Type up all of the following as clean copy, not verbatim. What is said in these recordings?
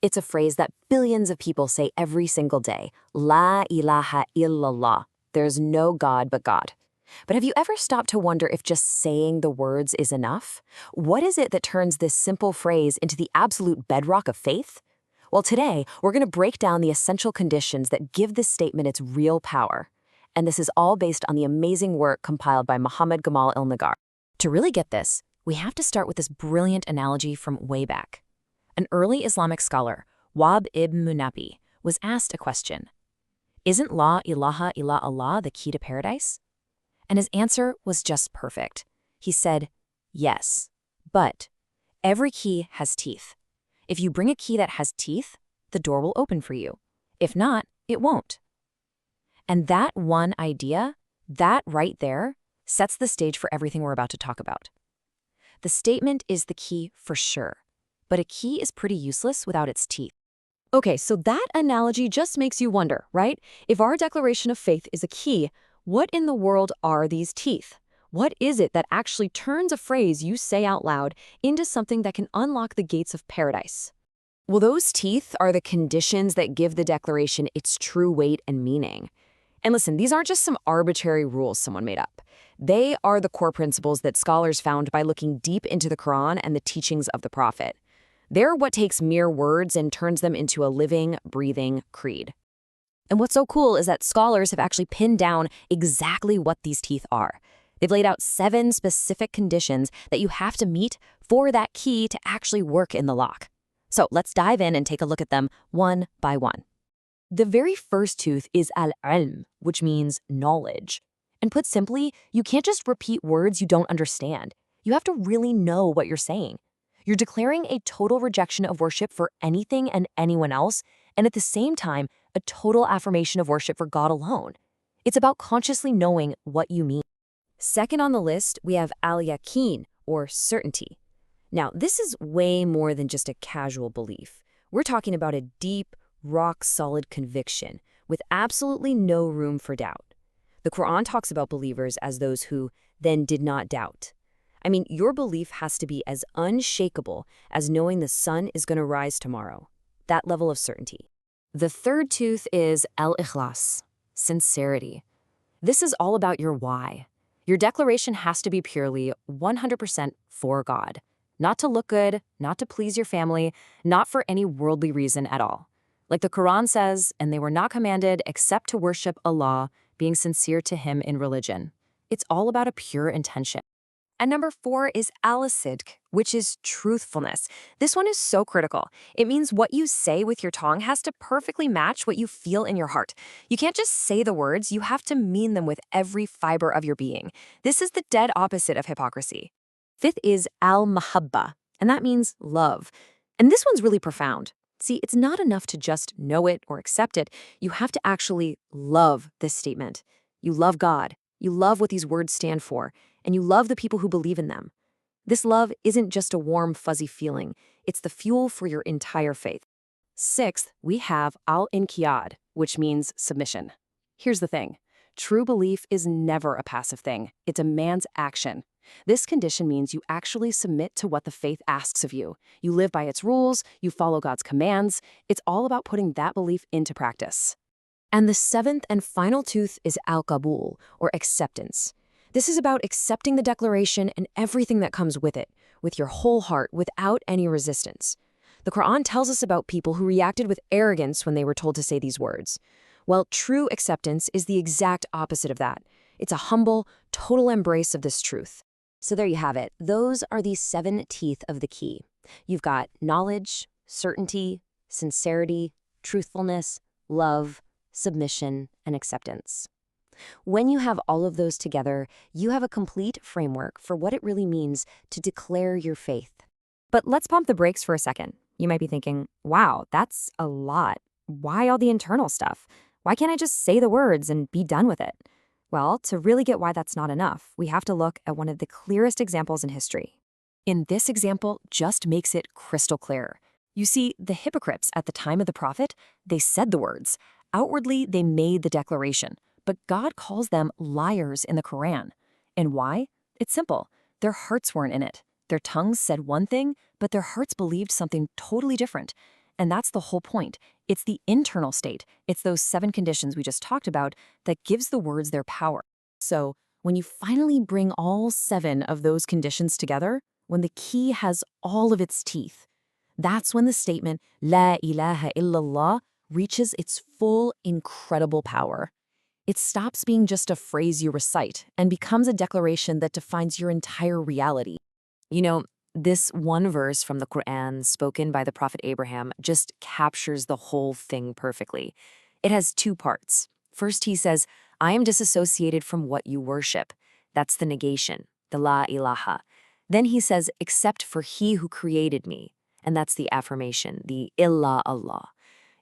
It's a phrase that billions of people say every single day. La ilaha illallah. There's no God but God. But have you ever stopped to wonder if just saying the words is enough? What is it that turns this simple phrase into the absolute bedrock of faith? Well, today, we're going to break down the essential conditions that give this statement its real power. And this is all based on the amazing work compiled by Muhammad Gamal al-Nagar. To really get this, we have to start with this brilliant analogy from way back. An early Islamic scholar, Wahb ibn Munabbih, was asked a question. Isn't La ilaha illallah the key to paradise? And his answer was just perfect. He said, yes, but every key has teeth. If you bring a key that has teeth, the door will open for you. If not, it won't. And that one idea, that right there, sets the stage for everything we're about to talk about. The statement is the key for sure, but a key is pretty useless without its teeth. Okay, so that analogy just makes you wonder, right? If our declaration of faith is a key, what in the world are these teeth? What is it that actually turns a phrase you say out loud into something that can unlock the gates of paradise? Well, those teeth are the conditions that give the declaration its true weight and meaning. And listen, these aren't just some arbitrary rules someone made up. They are the core principles that scholars found by looking deep into the Quran and the teachings of the Prophet. They're what takes mere words and turns them into a living, breathing creed. And what's so cool is that scholars have actually pinned down exactly what these teeth are. They've laid out 7 specific conditions that you have to meet for that key to actually work in the lock. So let's dive in and take a look at them one by one. The very first tooth is al-ilm, which means knowledge. And put simply, you can't just repeat words you don't understand. You have to really know what you're saying. You're declaring a total rejection of worship for anything and anyone else, and at the same time, a total affirmation of worship for God alone. It's about consciously knowing what you mean. Second on the list, we have al-yaqin, or certainty. Now, this is way more than just a casual belief. We're talking about a deep, rock-solid conviction with absolutely no room for doubt. The Quran talks about believers as those who then did not doubt. I mean, your belief has to be as unshakable as knowing the sun is going to rise tomorrow. That level of certainty. The third tooth is al-ikhlas, sincerity. This is all about your why. Your declaration has to be purely 100% for God. Not to look good, not to please your family, not for any worldly reason at all. Like the Quran says, and they were not commanded except to worship Allah, being sincere to Him in religion. It's all about a pure intention. And number 4 is al-sidq, which is truthfulness. This one is so critical. It means what you say with your tongue has to perfectly match what you feel in your heart. You can't just say the words, you have to mean them with every fiber of your being. This is the dead opposite of hypocrisy. 5th is al-muhabba, and that means love. And this one's really profound. See, it's not enough to just know it or accept it. You have to actually love this statement. You love God. You love what these words stand for. And you love the people who believe in them. This love isn't just a warm, fuzzy feeling. It's the fuel for your entire faith. 6th, we have al-inqiyad, which means submission. Here's the thing. True belief is never a passive thing. It's a man's action. This condition means you actually submit to what the faith asks of you. You live by its rules. You follow God's commands. It's all about putting that belief into practice. And the 7th and final tooth is al-qabul, or acceptance. This is about accepting the declaration and everything that comes with it, with your whole heart, without any resistance. The Quran tells us about people who reacted with arrogance when they were told to say these words. Well, true acceptance is the exact opposite of that. It's a humble, total embrace of this truth. So there you have it. Those are the 7 teeth of the key. You've got knowledge, certainty, sincerity, truthfulness, love, submission, and acceptance. When you have all of those together, you have a complete framework for what it really means to declare your faith. But let's pump the brakes for a second. You might be thinking, wow, that's a lot. Why all the internal stuff? Why can't I just say the words and be done with it? Well, to really get why that's not enough, we have to look at one of the clearest examples in history. In this example, just makes it crystal clear. You see, the hypocrites at the time of the Prophet, they said the words. Outwardly, they made the declaration. But God calls them liars in the Quran. And why? It's simple. Their hearts weren't in it. Their tongues said one thing, but their hearts believed something totally different. And that's the whole point. It's the internal state. It's those 7 conditions we just talked about that gives the words their power. So when you finally bring all 7 of those conditions together, when the key has all of its teeth, that's when the statement, La ilaha illallah, reaches its full, incredible power. It stops being just a phrase you recite and becomes a declaration that defines your entire reality. You know, this one verse from the Quran spoken by the Prophet Abraham just captures the whole thing perfectly. It has 2 parts. First, he says, I am disassociated from what you worship. That's the negation, the La ilaha. Then he says, except for he who created me. And that's the affirmation, the Illallah.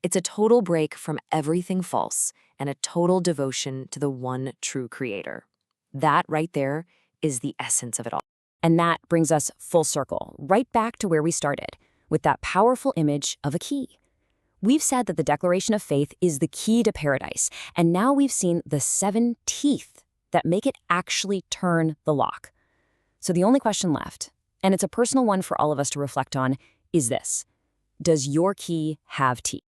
It's a total break from everything false and a total devotion to the one true creator. That right there is the essence of it all. And that brings us full circle, right back to where we started, with that powerful image of a key. We've said that the declaration of faith is the key to paradise, and now we've seen the 7 teeth that make it actually turn the lock. So the only question left, and it's a personal one for all of us to reflect on, is this: does your key have teeth?